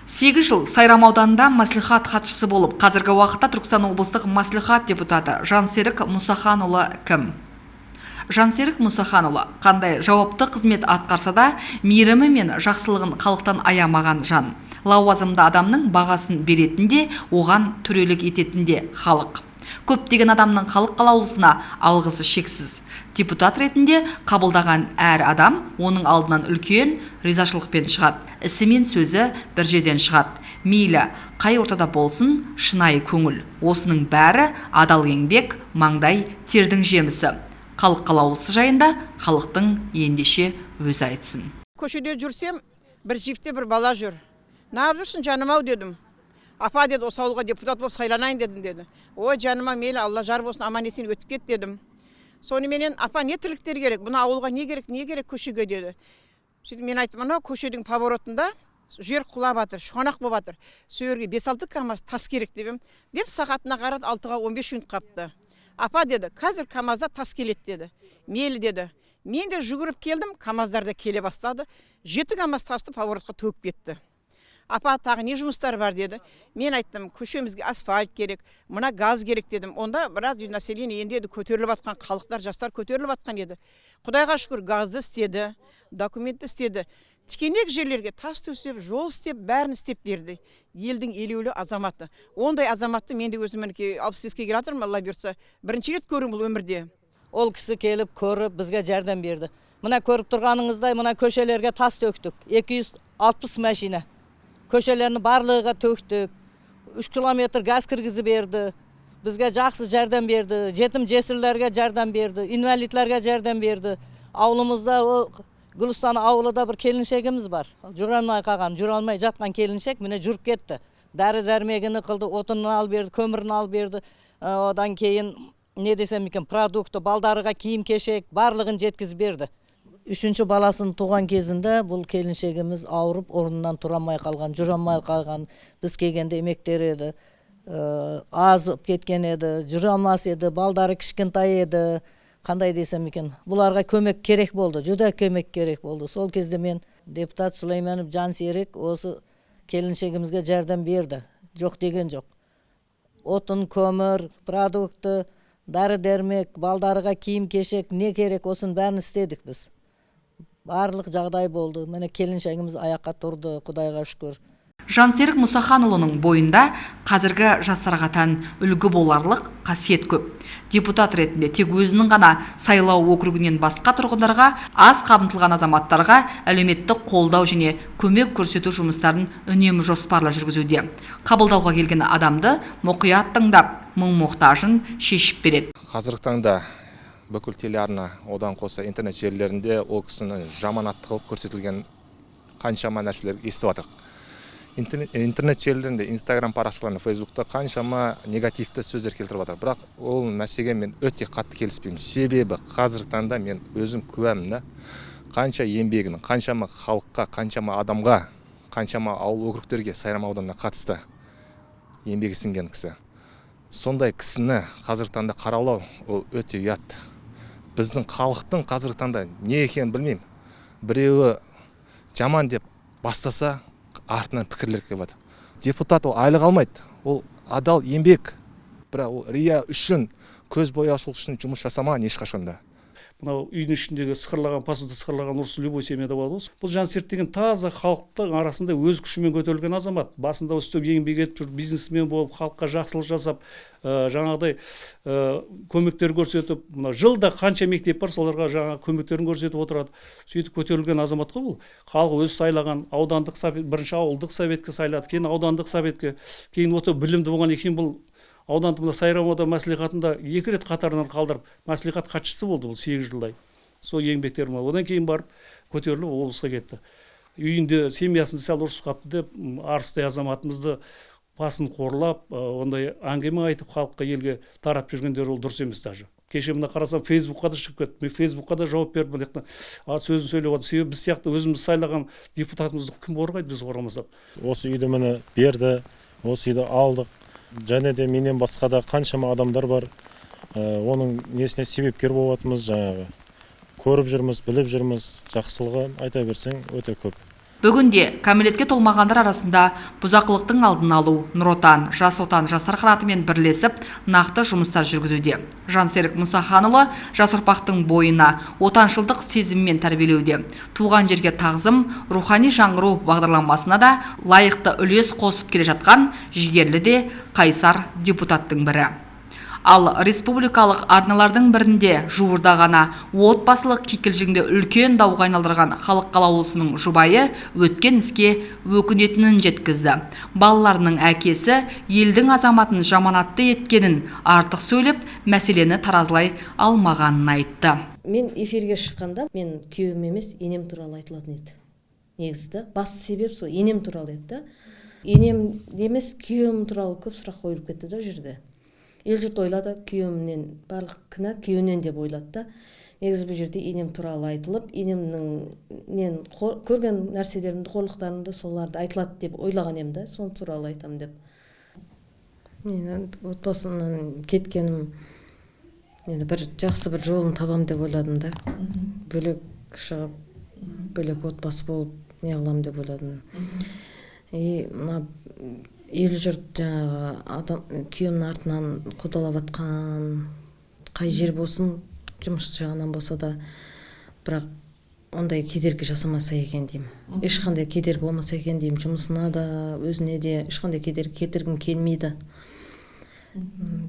8 жыл Сайрам ауданында мәслихат хатшысы болып, қазіргі уақытта Түркістан облыстық мәслихат депутаты Жансерік Мұсаханұлы кім? Жансерік Мұсаханұлы қандай жауапты қызмет атқарса да, мейірімі мен жақсылығын халықтан аямаған жан. Лауазымды адамның бағасын беретінде, оған төрелік ететінде халық. Көптеген адамның халық қалаулысына алғысы шексіз. Депутат ретінде қабылдаған әр адам оның алдынан үлкен ризашылықпен шығады. Ісі мен сөзі бір жерден шығады. Мейлі қай ортада болсын, шынайы көңіл. Осының бәрі адал еңбек, маңдай тердің жемісі. Халық қалаулысы жайында халықтың ендеше өзі айтсын. Көшеде жүрсем, бір жифте бір бала жүр. Неғып жүрсің жаным-ау дедім. Апа деді, осы ауылға депутат болып сайланайын дедім деді. Ой жаныма, мейлі Алла жар болсын, аман есен өтіп кет дедім. Соныменен апа не тірліктер керек, бұна ауылға не керек көшеге деді. Сөйтіп мен айттым, мына көшенің поворотында жер құлап жатыр, шұғанақ болып жатыр. Сөйерге 5-6 КамАЗ тас керек деп сағатына қарады, 6-ға 15 минут қапты. Апа деді, қазір КамАЗда тас келеді деді. Мейлі деді. Мен де жүгіріп келдім, КамАЗдар да келе бастады. 7 КамАЗ тасты поворотқа төгіп кетті. Апа тағы не жұмыстар бар деді. Мен айттым, көшемізге асфальт керек, мына газ керек дедім. Онда біраз население енді көтеріліп жатқан, халықтар, жастар көтеріліп жатқан еді. Құдайға шүкір газды істеді, документті істеді. Тікенек жерлерге тас төсеп, жол істеп, бәрін істеп берді. Елдің елеулі азаматы. Ондай азаматты мен де өзім 65-ке келе жатырмын, Алла бұйыртса, бірінші рет көрдім бұл өмірде. Ол кісі келіп, көріп, бізге жәрдем берді. Мына көріп тұрғаныңыздай, мына көшелерге тас төктік. 260 машина. Көшелерін барлығы төктік. 3 километр газ кіргізі берді. Бізге жақсы жәрдем берді. Жетім жесірлерге жәрдем берді. Инвалидтерге жәрдем берді. Ауылымызда Гүлістан ауылыда бір келіншегіміз бар. Жүре алмай қалған, жүре алмай жатқан келіншек міне жүріп кетті. Дәрі-дәрмегіні қылды, отынын алып берді, көмірін алып берді. Одан кейін не десем екен, продукты, балдарыға киім-кешек барлығын жеткізіп берді. 3-ші баласын туған кезінде бұл келіншегіміз ауырып, орнынан тұра алмай қалған, жүре алмай қалған. Біз келгенде емектер еді, азып кеткен еді, жүре алмас еді, балдары кішкентай еді. Қандай десем екен, бұларға көмек керек болды, жүдә көмек керек болды. Сол кезде мен депутат Сулейменов Жансерік осы келіншегімізге жәрдем берді. Жоқ деген жоқ. Отын, көмір, продукты, дәрі-дәрмек, балдарыға киім-кешек не керек, осын бәрін істедік біз. Барлық жағдай болды. Міне келіншегіміз аяққа тұрды, Құдайға шүкір. Жансерік Мұсаханұлының бойында қазіргі жастарға тән үлгі боларлық қасиет көп. Депутат ретінде тек өзінің ғана сайлау округінен басқа тұрғындарға, аз қамтылған азаматтарға әлеуметтік қолдау және көмек көрсету жұмыстарын үнемі жоспарлы жүргізуде. Қабылдауға келген адамды мұқият тыңдап, мұң-мұқтажын шешіп береді. Қазіргі таңда бүкіл телеарна, одан қоса интернет желілерінде ол кісінің жаманатты қылып көрсетілген қаншама нәрселер естіп жатырмыз. Интернет желілерінде, Инстаграм парақшаларында, Фейсбукта қаншама негативті сөздер келтіріп жатыр. Бірақ ол мәселеге мен өте қатты келіспеймін. Себебі қазіргі таңда мен өзім куәмін, қанша еңбегінің, қаншама халыққа, қаншама адамға, қаншама ауыл округтерге Сайрам ауданына қатысты еңбегі сіңген кісі. Сондай кісіні қазіргі таңда қараулау ол өте ұят. Біздің халықтың қазіргі таңда не екенін білмеймін. Біреуі жаман деп бастаса, артынан пікірлер келіп жатыр. Депутат ол айлық алмайды. Ол адал еңбек. Бірақ ол рия үшін, көз бояушылық үшін жұмыс жасамаған ешқашанда. Мынау үйдің ішіндегі сықырлаған, посуда сықырлаған ұрысы любой семьяда болады ғой. Бұл Жансерік деген таза халықтың арасында өз күшімен көтерілген азамат. Басында өстіп еңбек етіп жүр, бизнесмен болып, халыққа жақсылық жасап, жаңағыдай көмектер көрсетіп, мына жылда қанша мектеп бар, соларға жаңа көмектерін көрсетіп отырады. Сөйтіп көтерілген азамат қой бұл. Халық өзі сайлаған, аудандық совет, бірінші ауылдық советке сайлады, кейін аудандық советке, кейін өте білімді болған екен бұл. Аудандық Сайрам аудан мәслихатында 2 рет қатарынан қалдырып, мәслихат хатшысы болды бұл 8 жылдай. Сол еңбектерім бар. Одан кейін барып көтеріліп облысқа кетті. Үйінде семьясын сәл ұрысып қапты деп, арыстай азаматымызды басын қорлап, ондай әңгіме айтып халыққа елге тарап жүргендер ол дұрыс емес даже. Кеше мына қарасам Фейсбукқа да шығып кетті. Мен Фейсбукқа да жауап бердім. Сөзін сөйлеп отыр. Себебі біз сияқты өзіміз сайлаған депутатымызды кім қорғайды, біз қорғамасақ. Осы үйді міне берді, осы үйді алдық. Және де менен басқа да қаншама адамдар бар. Оның несіне себепкер болатымыз, жаңағы көріп жүрміз, біліп жүрміз, жақсылығын айта берсең өте көп. Бүгінде кәмелетке толмағандар арасында бұзақылықтың алдын алу, Нұр Отан, Жас Отан жастар қанатымен бірлесіп нақты жұмыстар жүргізуде. Жансерік Мұсаханұлы жас ұрпақтың бойына отаншылдық сезіммен тәрбиелеуде. Туған жерге тағзым, рухани жаңғыру бағдарламасына да лайықты үлес қосып келе жатқан жігерлі де қайсар депутаттың бірі. Ал республикалық арналардың бірінде жуырда ғана отбасылық кикілжіңді үлкен дауға айналдырған халық қалаулысының жұбайы өткен іске өкінетінін жеткізді. Балаларының әкесі елдің азаматын жаманатты еткенін артық сөйлеп, мәселені таразылай алмағанын айтты. Мен эфирге шыққанда мен күйеуім емес, енем туралы айтылатын еді. Негізі басты себеп сол енем туралы еді. Енем емес, күйеуім туралы көп сұрақ қойылып кетті да жерде. Ел жұрт ойлады, күйеуімнен барлық кінә күйеуінен деп ойлады. Негізі бұл жерде енем туралы айтылып, енемнің көрген нәрселерімді, қорлықтарымды соларды айтылады деп ойлаған едім да, соны туралы айтам деп. Мен отбасымнан кеткенім енді бір жақсы бір жолын табам деп ойладым да. Бөлек шығып, бөлек отбасы болып не қылам деп ойладым. Ел жұрт жаңағы күйеуімнің артынан қудалап атқан, қай жер болсын, жұмыс жағынан болса да, бірақ ондай кедергі жасамаса екен деймін. Ешқандай кедергі болмаса екен деймін. Жұмысына да, өзіне де ешқандай кедергі келтіргім келмейді.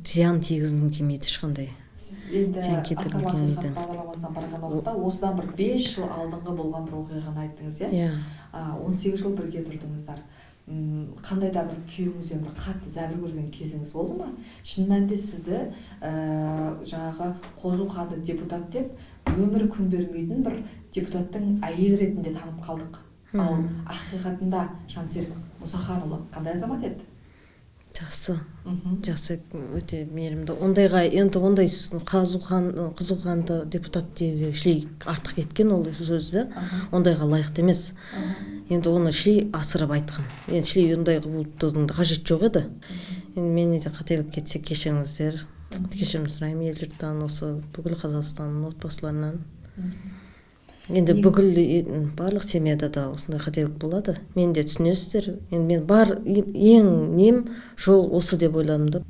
Зиян тигізгім келмейді ешқандай. Сіз енді Астана бағдарламасынан барған уақытта осыдан бір 5 жыл алдыңғы болған бір оқиғаны айттыңыз, иә? 18 жыл бірге тұрдыңыздар. Қандай да бір күйеуіңізден бір қатты зәбір көрген кезіңіз болды ма? Шын мәнінде сізді жаңағы қозуқанды депутат деп өмір күн бермейтін бір депутаттың әйел ретінде танып қалдық. Ал ақиқатында Жансерік Мұсаханұлы қандай азамат еді? Жақсы, жақсы, өте мейірімді. Ондайға, енді ондай қызуқанды депутат деуге шілей артық кеткен ол сөзді, ондайға лайықты емес. Енді оны шілей асырып айтқан. Енді шілей ондайға болуды қажет жоқ еді. Енді менде де қателік кетсе кешіріңіздер. Кешірім сұраймын ел жұрттан, осы бүкіл Қазақстанның отбасыларынан. Енді бүкіл барлық семьяда да осындай қателік болады. Мен де түсінесіздер. Енді мен бар ең нем жол осы деп ойладым да.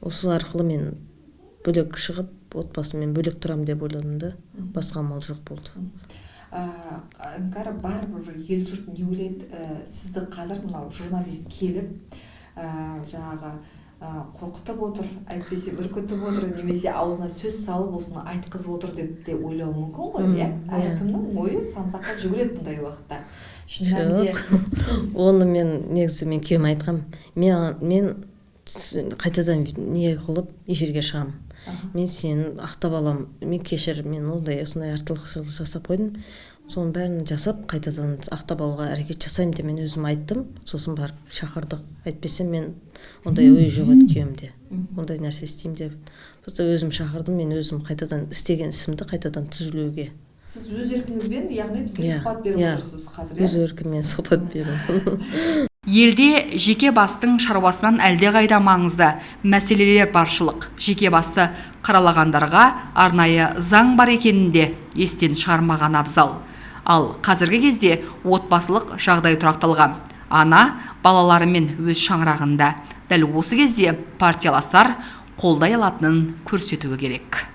Осы арқылы мен бөлек шығып, отбасымен бөлек тұрам деп ойладым да. Басқа амал жоқ болды. Бәрібір ел жұрт не ойлайды? Сізді қазір мынау журналист келіп, жаңағы қорқытып отыр, әйтпесе үркітіп отыр, немесе аузына сөз салып осыны айтқызып отыр деп те ойлауы мүмкін ғой, иә? Әркімнің ойы сан-саққа жүгіреді бұндай уақытта. Оны мен негізі мен күйеуіме айтқам. Мен қайтадан не қылып эфирге шығам. Мен сені ақтап алам, мен кешір, мен осындай артылғышылық жасап қойдым. Соның бәрін жасап, қайтадан ақтап алуға әрекет жасаймын деп мен өзім айттым. Сосын барып шақырдық. Әйтпесе мен ондай ой жоқ еді күйеуімде. Ондай нәрсе істеймін деп. Просто өзім шақырдым, мен өзім қайтадан істеген ісімді қайтадан түзілуге. Сіз өз еркіңізбен, яғни бізге сұхбат беріп отырсыз қазір, иә? Өз еркіммен сұхбат беремін. Елде жеке бастың шаруасынан әлдеқайда маңызды мәселелер баршылық. Жеке басты қаралағандарға арнайы заң бар екенін де естен шығармаған абзал. Ал қазіргі кезде отбасылық жағдай тұрақталған. Ана балаларымен өз шаңырағында. Дәл осы кезде партияластар қолдай алатынын көрсетуі керек.